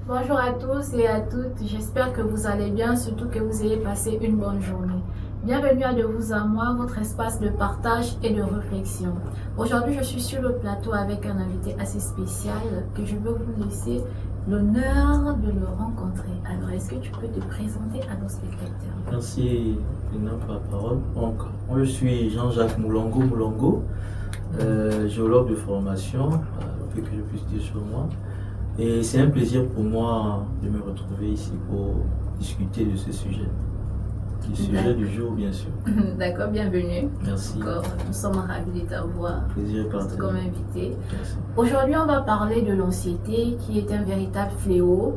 Bonjour à tous et à toutes, j'espère que vous allez bien, surtout que vous ayez passé une bonne journée. Bienvenue à De vous à moi, votre espace de partage et de réflexion. Aujourd'hui, je suis sur le plateau avec un invité assez spécial que je veux vous laisser l'honneur de le rencontrer. Alors, est-ce que tu peux te présenter à nos spectateurs? Merci Lina pour la parole. Donc, moi je suis Jean-Jacques Moulongo, géologue de formation, le peu que je puisse dire sur moi. Et c'est un plaisir pour moi de me retrouver ici pour discuter de ce sujet. Du sujet du jour, bien sûr. D'accord, bienvenue. Merci. Encore, nous sommes ravis de t'avoir Plaisir partagé. comme invité. Merci. Aujourd'hui, on va parler de l'anxiété qui est un véritable fléau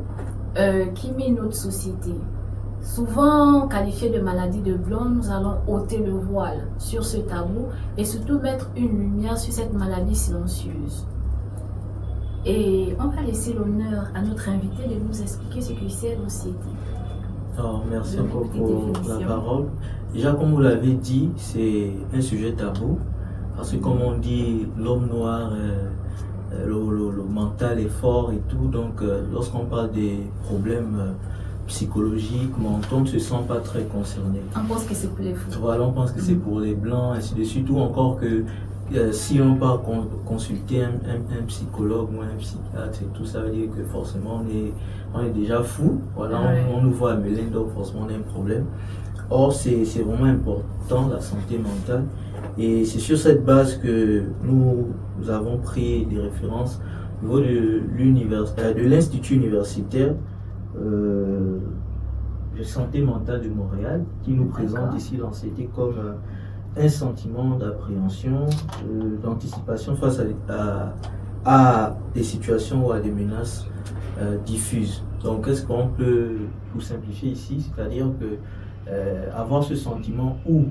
qui mine notre société. Souvent qualifié de maladie de blanc, nous allons ôter le voile sur ce tabou et surtout mettre une lumière sur cette maladie silencieuse. Et on va laisser l'honneur à notre invité de nous expliquer ce que c'est l'anxiété. Alors, merci Une encore petite pour définition. la parole. Déjà, comme vous l'avez dit, c'est un sujet tabou. Parce que comme on dit, l'homme noir, le mental est fort et tout. Donc, lorsqu'on parle des problèmes psychologiques, mentaux, on ne se sent pas très concerné. On pense que c'est pour les fous. Voilà, on pense que c'est pour les blancs, ainsi de suite. Ou encore que si on part consulter un psychologue ou un psychiatre et tout, ça veut dire que forcément on est déjà fou. Voilà, Ouais. on nous voit à Mélène, donc forcément on a un problème. Or, c'est vraiment important, la santé mentale. Et c'est sur cette base que nous avons pris des références au niveau de l'Institut universitaire de santé mentale de Montréal, qui nous présente D'accord. ici l'anxiété comme un sentiment d'appréhension, d'anticipation face à des situations ou à des menaces diffuses. Donc, qu'est-ce qu'on peut tout simplifier ici? C'est-à-dire que avoir ce sentiment où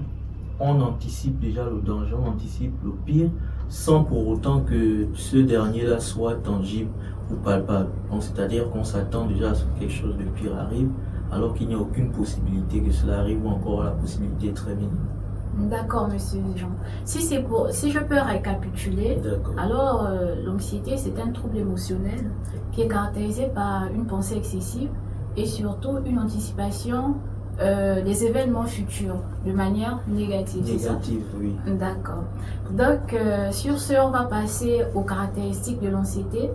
on anticipe déjà le danger, on anticipe le pire, sans pour autant que ce dernier-là soit tangible ou palpable. Donc, c'est-à-dire qu'on s'attend déjà à ce que quelque chose de pire arrive, alors qu'il n'y a aucune possibilité que cela arrive, ou encore la possibilité est très minime. D'accord, monsieur Jean. Si je peux récapituler, D'accord. alors l'anxiété, c'est un trouble émotionnel qui est caractérisé par une pensée excessive et surtout une anticipation des événements futurs de manière négative. c'est ça? Négative, oui. D'accord. Donc, sur ce, on va passer aux caractéristiques de l'anxiété.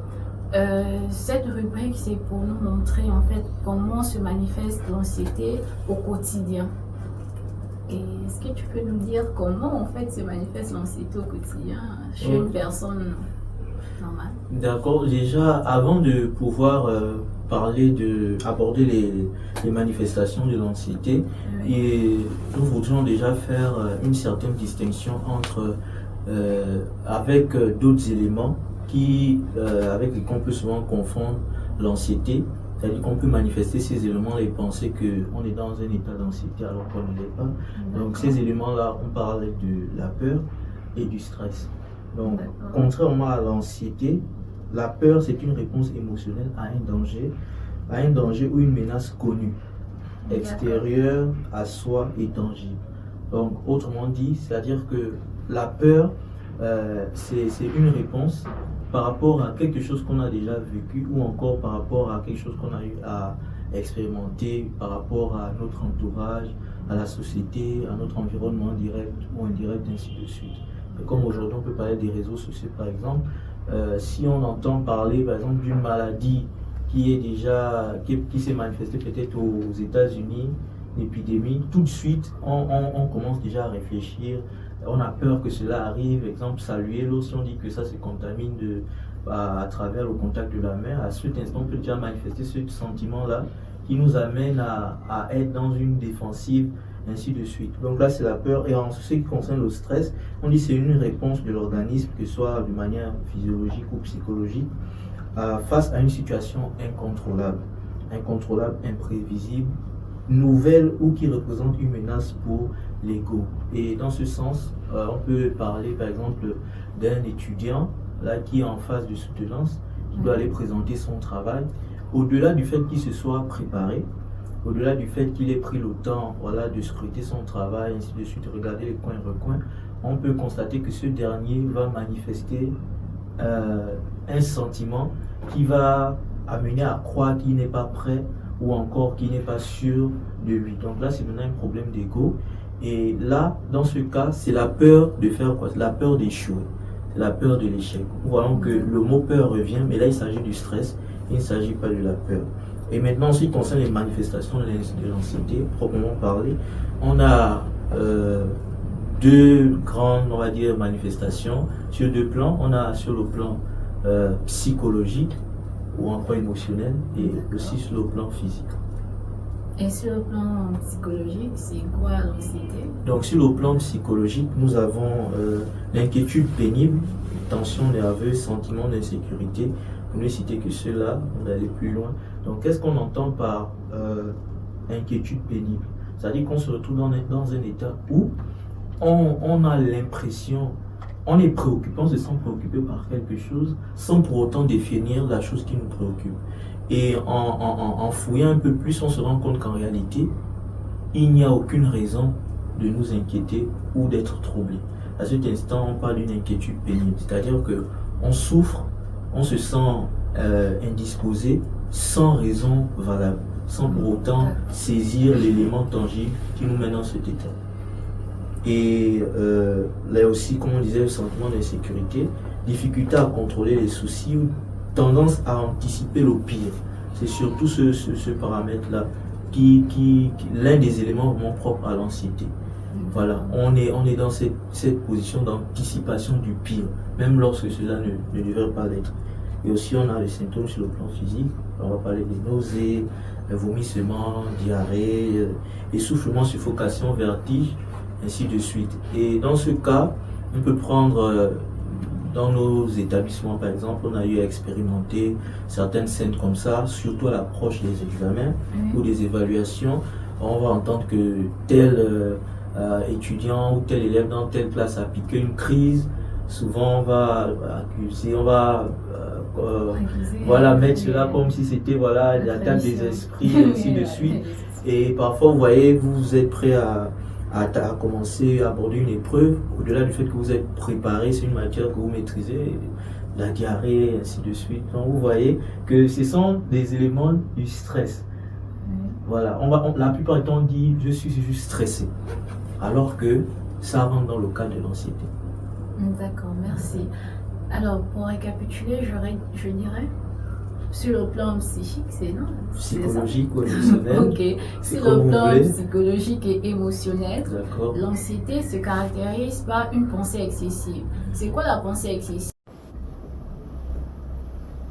Cette rubrique, c'est pour nous montrer en fait comment se manifeste l'anxiété au quotidien. Et est-ce que tu peux nous dire comment en fait se manifeste l'anxiété au quotidien chez une personne normale? D'accord. Déjà, avant de pouvoir aborder les manifestations de l'anxiété, Oui. et nous voudrions déjà faire une certaine distinction entre avec d'autres éléments avec lesquels on peut souvent confondre l'anxiété. C'est-à-dire qu'on peut manifester ces éléments et penser qu'on est dans un état d'anxiété alors qu'on ne l'est pas. Donc ces éléments-là, on parle de la peur et du stress. Donc contrairement à l'anxiété, la peur c'est une réponse émotionnelle à un danger ou une menace connue, extérieure à soi et tangible. Donc autrement dit, c'est-à-dire que la peur, c'est une réponse par rapport à quelque chose qu'on a déjà vécu ou encore par rapport à quelque chose qu'on a eu à expérimenter par rapport à notre entourage, à la société, à notre environnement direct ou indirect, ainsi de suite. Et comme aujourd'hui on peut parler des réseaux sociaux par exemple, si on entend parler par exemple d'une maladie qui s'est manifestée peut-être aux États-Unis, une épidémie, tout de suite on commence déjà à réfléchir. On a peur que cela arrive, exemple saluer l'eau, si on dit que ça se contamine à travers le contact de la mer, à cet instant on peut déjà manifester ce sentiment-là qui nous amène à être dans une défensive, ainsi de suite. Donc là c'est la peur. Et en ce qui concerne le stress, on dit que c'est une réponse de l'organisme, que ce soit de manière physiologique ou psychologique, face à une situation incontrôlable, imprévisible, nouvelle ou qui représente une menace pour l'ego. Et dans ce sens, on peut parler par exemple d'un étudiant là, qui est en phase de soutenance, qui doit aller présenter son travail. Au-delà du fait qu'il se soit préparé, au-delà du fait qu'il ait pris le temps de scruter son travail, ainsi de suite, regarder les coins et recoins, on peut constater que ce dernier va manifester un sentiment qui va amené à croire qu'il n'est pas prêt ou encore qu'il n'est pas sûr de lui. Donc là, c'est maintenant un problème d'ego. Et là, dans ce cas, c'est la peur de faire quoi? C'est la peur d'échouer. C'est la peur de l'échec. Nous voyons que le mot peur revient, mais là, il s'agit du stress. Il ne s'agit pas de la peur. Et maintenant, en ce qui concerne les manifestations de l'anxiété, proprement parlé, on a deux grandes, on va dire, manifestations sur deux plans. On a sur le plan psychologique ou encore émotionnel et aussi sur le plan physique. Et sur le plan psychologique, c'est quoi l'anxiété? Donc sur le plan psychologique, nous avons l'inquiétude pénible, tension nerveuse, sentiment d'insécurité. Pour ne citer que cela, on va aller plus loin. Donc qu'est-ce qu'on entend par inquiétude pénible? C'est-à-dire qu'on se retrouve dans un état où on a l'impression, on est préoccupé, on se sent préoccupé par quelque chose sans pour autant définir la chose qui nous préoccupe. Et en fouillant un peu plus, on se rend compte qu'en réalité, il n'y a aucune raison de nous inquiéter ou d'être troublé. À cet instant, on parle d'une inquiétude pénible, c'est-à-dire qu'on souffre, on se sent indisposé sans raison valable, sans pour autant saisir l'élément tangible qui nous mène dans cet état. Et là aussi, comme on disait, le sentiment d'insécurité, difficulté à contrôler les soucis, tendance à anticiper le pire. C'est surtout ce paramètre-là qui l'un des éléments vraiment propres à l'anxiété. Voilà, on est dans cette position d'anticipation du pire, même lorsque cela ne devrait pas l'être. Et aussi, on a les symptômes sur le plan physique. On va parler des nausées, vomissements, diarrhée, essoufflement, suffocation, vertige, ainsi de suite. Et dans ce cas, on peut prendre dans nos établissements, par exemple, on a eu à expérimenter certaines scènes comme ça, surtout à l'approche des examens ou des évaluations. On va entendre que tel étudiant ou tel élève dans telle classe a piqué une crise. Souvent, on va accuser, on va mettre cela comme si c'était l'attaque des esprits, ainsi de suite. Et parfois, vous voyez, vous êtes prêt à commencer à aborder une épreuve, au-delà du fait que vous êtes préparé, c'est une matière que vous maîtrisez, la diarrhée, ainsi de suite. Donc vous voyez que ce sont des éléments du stress. Voilà, la plupart du temps on dit je suis juste stressé, alors que ça rentre dans le cadre de l'anxiété. D'accord, merci. Alors pour récapituler, je dirais sur le plan psychique, c'est non? Psychologique ou émotionnel. Ok. Sur le plan psychologique et émotionnel, l'anxiété se caractérise par une pensée excessive. C'est quoi la pensée excessive?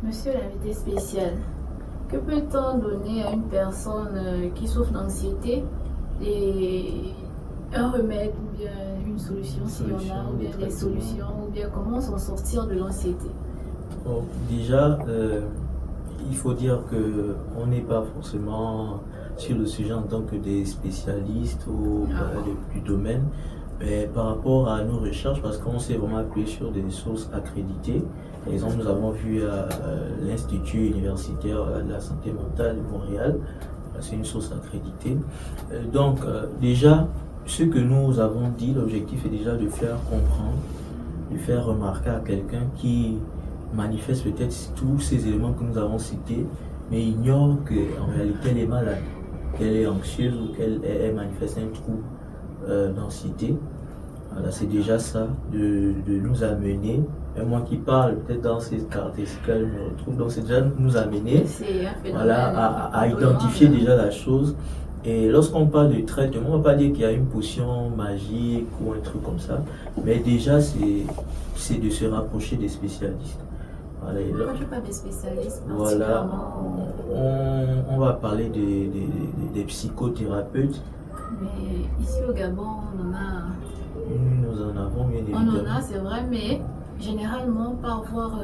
Monsieur l'invité spécial, que peut-on donner à une personne qui souffre d'anxiété et un remède ou bien une solution s'il y en a, ou bien des solutions, ou bien comment s'en sortir de l'anxiété? Bon, déjà, il faut dire qu'on n'est pas forcément sur le sujet en tant que des spécialistes ou du domaine, mais par rapport à nos recherches, parce qu'on s'est vraiment appuyé sur des sources accréditées. Par exemple, nous avons vu l'Institut universitaire de la santé mentale de Montréal, c'est une source accréditée. Donc déjà, ce que nous avons dit, l'objectif est déjà de faire comprendre, de faire remarquer à quelqu'un qui manifeste peut-être tous ces éléments que nous avons cités, mais ignore qu'en réalité elle est malade, qu'elle est anxieuse ou qu'elle manifeste un trouble d'anxiété. Voilà, c'est déjà ça, de nous amener, et moi qui parle peut-être dans ces caractéristiques-là, je me retrouve, donc c'est déjà nous amener à identifier déjà la chose. Et lorsqu'on parle de traitement, on ne va pas dire qu'il y a une potion magique ou un truc comme ça, mais déjà c'est de se rapprocher des spécialistes. Voilà, moi, je ne suis pas des spécialistes. Voilà, on va parler des psychothérapeutes. Mais ici au Gabon, on en a. Nous en avons bien évidemment. On en a, c'est vrai, mais généralement, par voir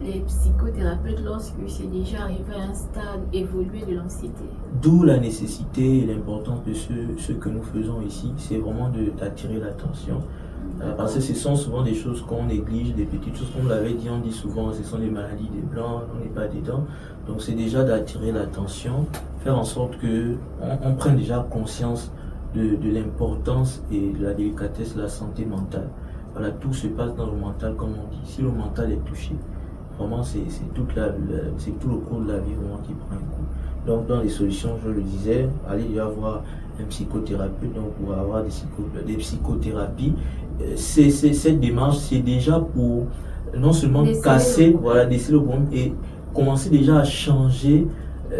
les psychothérapeutes lorsque c'est déjà arrivé à un stade évolué de l'anxiété. D'où la nécessité et l'importance de ce que nous faisons ici, c'est vraiment d'attirer l'attention. Parce que ce sont souvent des choses qu'on néglige, des petites choses, comme vous l'avez dit, on dit souvent ce sont des maladies des blancs, on n'est pas dedans. Donc c'est déjà d'attirer l'attention, faire en sorte qu'on prenne déjà conscience de l'importance et de la délicatesse de la santé mentale. Voilà, tout se passe dans le mental comme on dit. Si le mental est touché, vraiment c'est c'est tout le cours de la vie vraiment qui prend un coup. Donc dans les solutions, je le disais, allez y avoir un psychothérapeute, donc pour avoir des psychothérapies. Cette démarche, c'est déjà pour non seulement casser, voilà, déceler le problème et commencer déjà à changer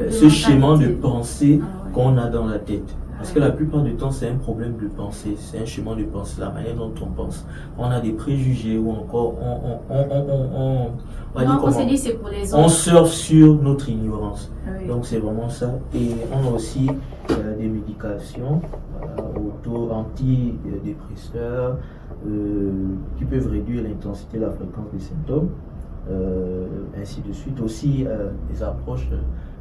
ce schéma de pensée qu'on a dans la tête. Parce que la plupart du temps, c'est un problème de pensée, c'est un schéma de pensée, la manière dont on pense. On a des préjugés ou encore on se dit c'est pour les autres. On surfe sur notre ignorance. Oui. Donc c'est vraiment ça. Et on a aussi des médications antidépresseurs qui peuvent réduire l'intensité et la fréquence des symptômes, ainsi de suite. Aussi des approches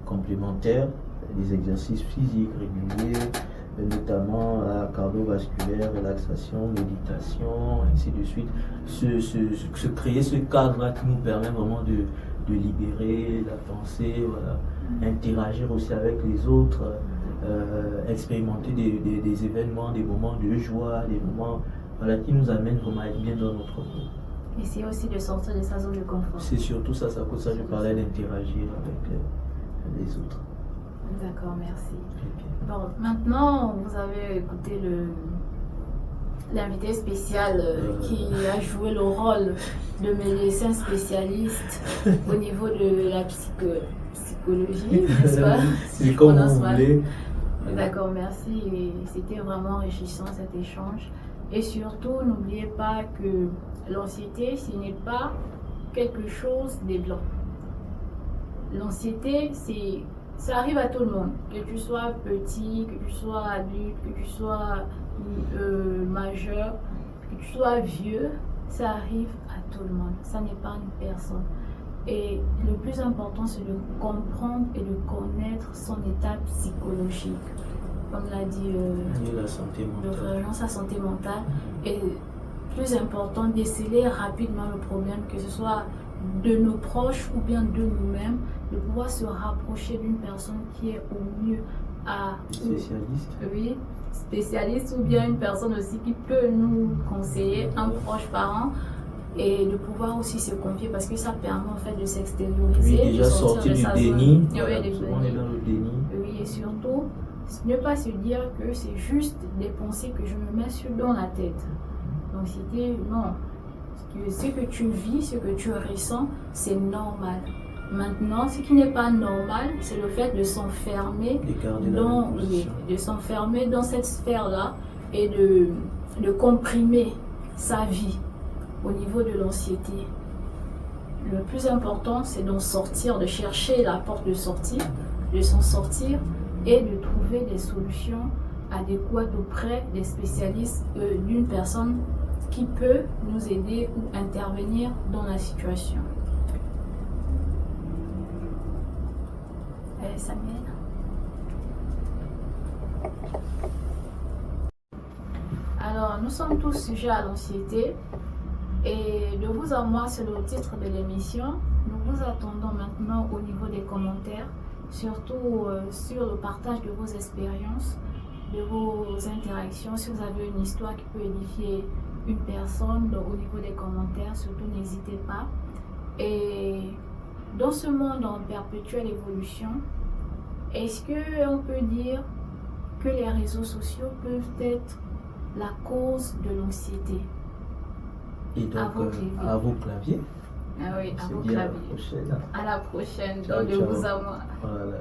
complémentaires, des exercices physiques réguliers, notamment la cardiovasculaire, relaxation, méditation, ainsi de suite. Se créer ce cadre-là qui nous permet vraiment de libérer la pensée, voilà, interagir aussi avec les autres, expérimenter des événements, des moments de joie, des moments, voilà, qui nous amènent vraiment à être bien dans notre vie. Essayer aussi de sortir de sa zone de confort. C'est surtout ça, c'est pour ça que je parlais d'interagir avec les autres. D'accord, merci. Okay. Bon, maintenant, vous avez écouté l'invité spécial qui a joué le rôle de médecin spécialiste au niveau de la psychologie, n'est-ce pas? C'est comme vous voulez. D'accord, merci. C'était vraiment enrichissant cet échange. Et surtout, n'oubliez pas que l'anxiété, ce n'est pas quelque chose des blancs. L'anxiété, ça arrive à tout le monde, que tu sois petit, que tu sois adulte, que tu sois majeur, que tu sois vieux, ça arrive à tout le monde. Ça n'est pas une personne. Et le plus important, c'est de comprendre et de connaître son état psychologique. Comme l'a dit la santé mentale. Sa santé mentale. Et plus important, déceler rapidement le problème, que ce soit de nos proches ou bien de nous-mêmes, de pouvoir se rapprocher d'une personne qui est au mieux spécialiste. Oui, spécialiste, ou bien une personne aussi qui peut nous conseiller, un proche parent, et de pouvoir aussi se confier, parce que ça permet en fait de s'extérioriser, oui, déjà de sortir de du sa déni. zone. Voilà, on est dans le déni. Oui, et surtout ne pas se dire que c'est juste des pensées que je me mets dans la tête. Donc c'était non. Ce que tu vis, ce que tu ressens, c'est normal. Maintenant, ce qui n'est pas normal, c'est le fait de s'enfermer dans cette sphère-là et de comprimer sa vie au niveau de l'anxiété. Le plus important, c'est d'en sortir, de chercher la porte de sortie, de s'en sortir et de trouver des solutions adéquates auprès des spécialistes, d'une personne qui peut nous aider ou intervenir dans la situation. Samuel. Alors, nous sommes tous sujets à l'anxiété et de vous à moi, c'est le titre de l'émission. Nous vous attendons maintenant au niveau des commentaires, surtout sur le partage de vos expériences, de vos interactions. Si vous avez une histoire qui peut édifier une personne, donc au niveau des commentaires, surtout n'hésitez pas. Et dans ce monde en perpétuelle évolution, est-ce qu'on peut dire que les réseaux sociaux peuvent être la cause de l'anxiété? Et donc, à vos claviers. Ah oui, à vos claviers. À la prochaine, donc de vous à moi. Voilà.